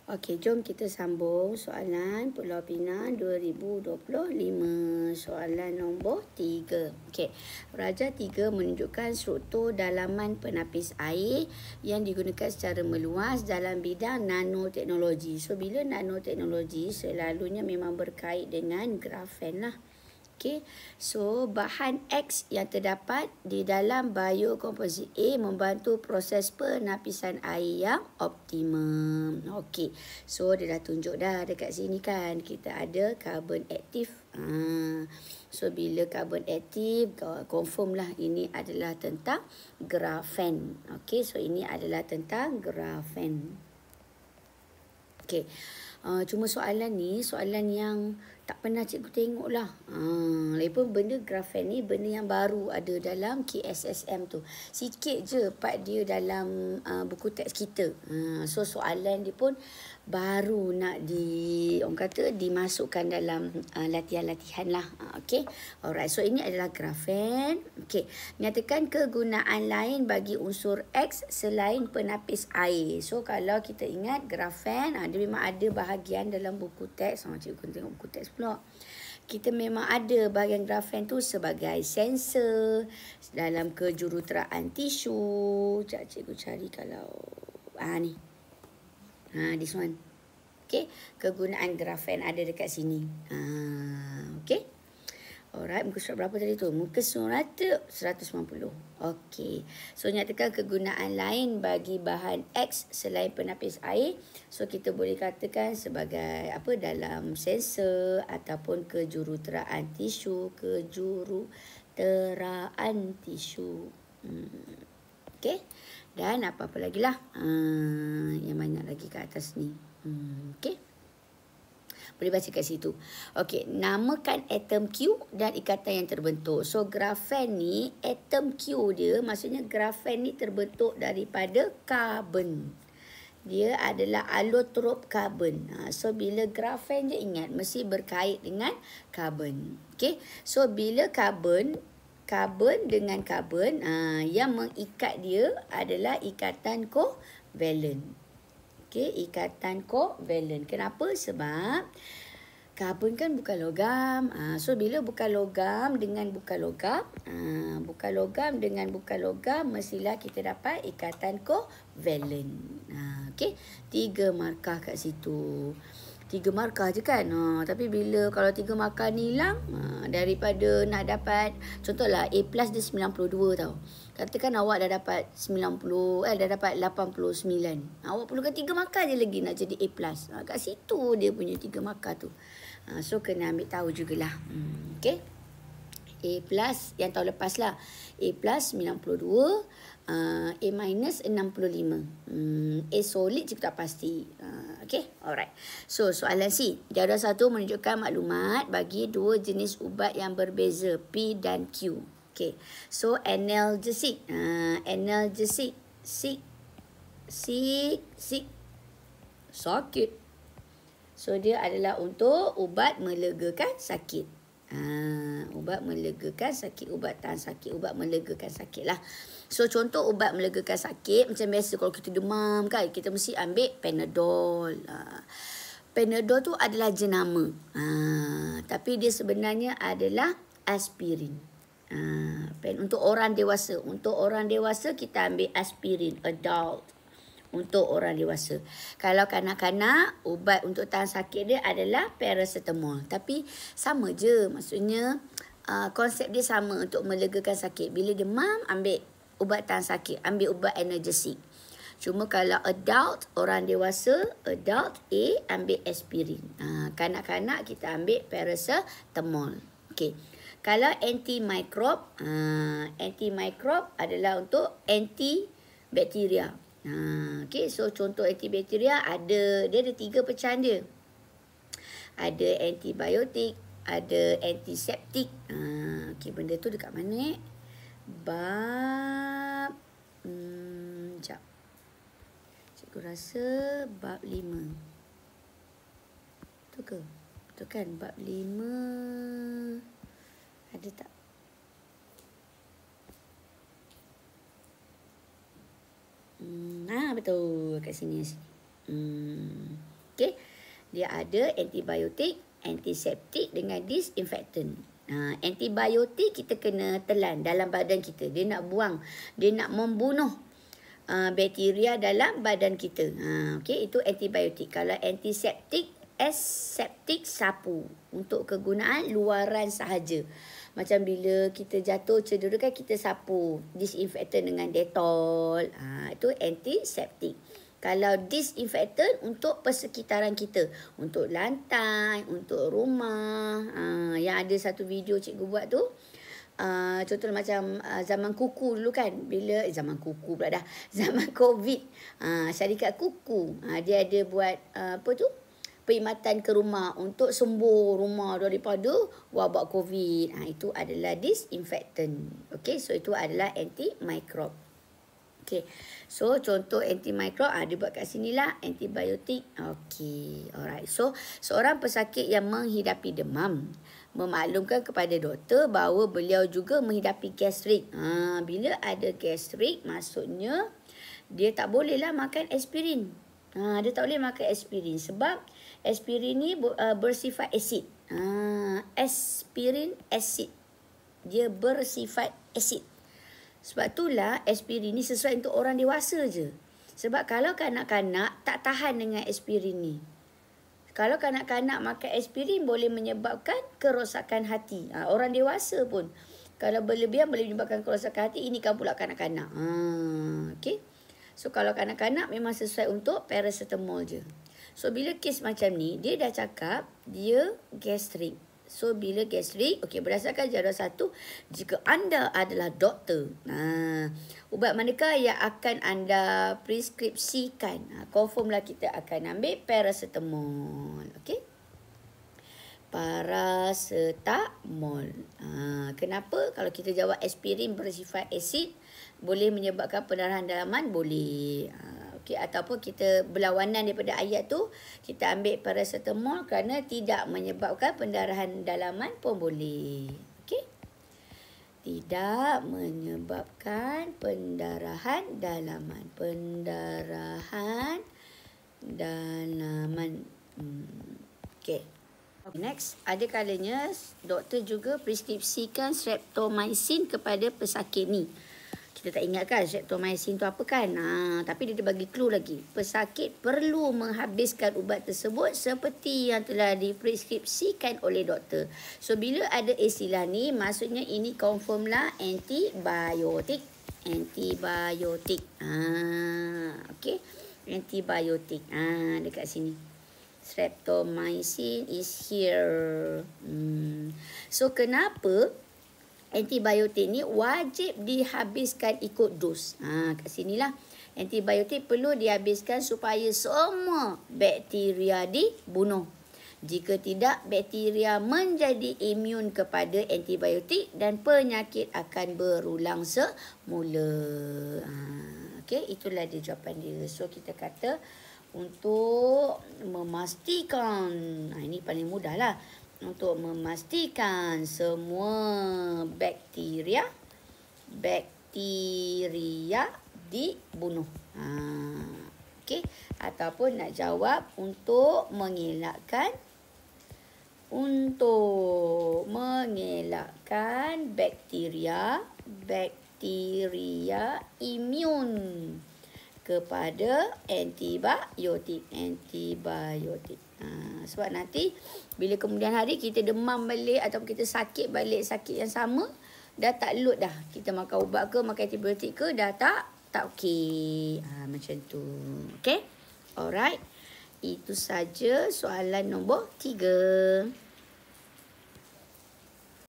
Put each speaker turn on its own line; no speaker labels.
Okey, jom kita sambung soalan Pulau Pinang 2025. Soalan nombor 3. Okey, Raja 3 menunjukkan struktur dalaman penapis air yang digunakan secara meluas dalam bidang nanoteknologi. So, bila nanoteknologi selalunya memang berkait dengan grafen lah. Okey, so bahan X yang terdapat di dalam biokomposit A membantu proses penapisan air yang optimum. Okey, so dia dah tunjuk dah dekat sini kan. Kita ada karbon aktif. So bila karbon aktif, confirm lah ini adalah tentang grafen. Okey, so ini adalah tentang grafen. Okey. Cuma soalan ni soalan yang tak pernah cikgu tengok lah. Lagipun benda grafen ni benda yang baru ada dalam KSSM tu. Sikit je part dia dalam buku teks kita. So soalan dia pun baru nak orang kata dimasukkan dalam latihan-latihan lah. Okay. Alright. So ini adalah grafen. Okay. Nyatakan kegunaan lain bagi unsur X selain penapis air. So kalau kita ingat grafen, dia memang ada bahagian dalam buku teks. Cikgu tengok buku teks pula. Kita memang ada bahagian grafen tu sebagai sensor dalam kejuruteraan tisu. Sekejap cikgu cari kalau ni. This one. Okay. Kegunaan grafen ada dekat sini. Okay. Alright. Muka surat berapa tadi tu? Muka surat 190. Okay. So, nyatakan kegunaan lain bagi bahan X selain penapis air. So, kita boleh katakan sebagai apa dalam sensor ataupun kejuruteraan tisu. Kejuruteraan tisu. Okay. Dan apa-apa lagi lah. Yang banyak lagi kat atas ni. Okay. Boleh baca kat situ. Okey, namakan atom Q dan ikatan yang terbentuk. So, grafen ni, atom Q dia, maksudnya grafen ni terbentuk daripada karbon. Dia adalah allotrop karbon. So, bila grafen je ingat, mesti berkait dengan karbon. Okey, so bila karbon dengan karbon, yang mengikat dia adalah ikatan kovalen. Okey, ikatan kovalen. Kenapa? Sebab karbon kan bukan logam. So bila bukan logam dengan bukan logam, mestilah kita dapat ikatan kovalen. Okey, 3 markah kat situ. 3 markah je kan. Tapi bila kalau 3 markah ni hilang, daripada nak dapat, contohlah A plus dia 92 tau. Katakan awak dah dapat 89. Awak perlukan 3 markah je lagi nak jadi A plus. Kat situ dia punya 3 markah tu. So kena ambil tahu jugalah. Okay. A plus yang tahun lepas lah. A plus 92. A minus 65. A solid juga tak pasti. Okay, alright. So, soalan C. Jadual 1 menunjukkan maklumat bagi 2 jenis ubat yang berbeza, P dan Q. Okay, so analgesic. Analgesic. Sakit. So, dia adalah untuk ubat melegakan sakit. Ubat melegakan sakit, ubat tahan sakit, ubat melegakan sakit lah. So contoh ubat melegakan sakit macam biasa kalau kita demam kan, kita mesti ambil Panadol. Panadol tu adalah jenama. Tapi dia sebenarnya adalah aspirin. Untuk orang dewasa. Untuk orang dewasa kita ambil aspirin, adult. Untuk orang dewasa. Kalau kanak-kanak, ubat untuk tahan sakit dia adalah paracetamol. Tapi sama je. Maksudnya konsep dia sama untuk melegakan sakit. Bila demam, ambil ubat tahan sakit. Ambil ubat analgesik. Cuma kalau adult, orang dewasa, adult A, ambil aspirin. Kanak-kanak kita ambil paracetamol. Okay. Kalau antimikrob, antimikrob adalah untuk antibakteria. Okay, so contoh antibakteria dia ada 3 pecahan dia. Ada antibiotik, ada antiseptik. Okay, benda tu dekat mana bab sekejap. Cikgu rasa bab 5. Tu ke? Tu kan bab 5. Ada tak? Betul kat sini. Okey. Dia ada antibiotik, antiseptik dengan disinfektan. Antibiotik kita kena telan dalam badan kita. Dia nak buang, dia nak membunuh bakteria dalam badan kita. Okey, itu antibiotik. Kalau antiseptik, aseptik, sapu untuk kegunaan luaran sahaja. Macam bila kita jatuh cedera kan kita sapu, disinfektan dengan Dettol. Itu antiseptik. Kalau disinfektan untuk persekitaran kita, untuk lantai, untuk rumah. Yang ada satu video cikgu buat tu, contoh macam zaman kuku dulu kan, bila zaman kuku pula dah, zaman COVID, syarikat kuku, dia ada buat apa tu, perkhidmatan ke rumah untuk sembuh rumah daripada wabak COVID. Itu adalah disinfektan. Okey, so itu adalah antimikrob. Okey, so contoh antimikrob dia buat kat sini lah, antibiotik. Okey, alright. So seorang pesakit yang menghidapi demam memaklumkan kepada doktor bahawa beliau juga menghidapi gastrik. Bila ada gastrik, maksudnya dia tak bolehlah makan aspirin. Dia tak boleh makan aspirin sebab aspirin ni bersifat asid. Aspirin asid. Dia bersifat asid. Sebab itulah aspirin ni sesuai untuk orang dewasa je. Sebab kalau kanak-kanak tak tahan dengan aspirin ni. Kalau kanak-kanak makan aspirin boleh menyebabkan kerosakan hati. Orang dewasa pun kalau berlebihan boleh menyebabkan kerosakan hati. Ini kan pula kanak-kanak. Okay. So kalau kanak-kanak memang sesuai untuk paracetamol je. So bila kes macam ni, dia dah cakap dia gastrik. So bila gastrik, okey, berdasarkan jadual 1, jika anda adalah doktor, ubat manakah yang akan anda preskripsikan? Confirmlah kita akan ambil paracetamol. Okey. Paracetamol. Kenapa? Kalau kita jawab aspirin bersifat asid, boleh menyebabkan pendarahan dalaman? Boleh. Okay, ataupun kita berlawanan daripada ayat tu, kita ambil paracetamol kerana tidak menyebabkan pendarahan dalaman pun boleh. Okey. Tidak menyebabkan pendarahan dalaman. Pendarahan dalaman. Okey. Next, ada kalanya doktor juga preskripsikan streptomycin kepada pesakit ni. Kita tak ingat kan streptomycin tu apa kan? Tapi dia bagi clue lagi. Pesakit perlu menghabiskan ubat tersebut seperti yang telah dipreskripsikan oleh doktor. So, bila ada istilah ni, maksudnya ini confirm lah antibiotik. Antibiotik. Okay. Antibiotik. Dekat sini. Streptomycin is here. So, kenapa antibiotik ni wajib dihabiskan ikut dos? Kat sinilah. Antibiotik perlu dihabiskan supaya semua bakteria dibunuh. Jika tidak, bakteria menjadi imun kepada antibiotik dan penyakit akan berulang semula. Okey, itulah dia jawapan dia. So, kita kata untuk memastikan, ini paling mudah lah. Untuk memastikan semua bakteria dibunuh. Okey, ataupun nak jawab untuk mengelakkan bakteria imun kepada antibiotik. Sebab nanti bila kemudian hari kita demam balik ataupun kita sakit balik sakit yang sama, dah tak load dah. Kita makan ubat ke, makan antibiotik ke, dah tak okey. Macam tu. Okey. Alright. Itu saja soalan nombor 3.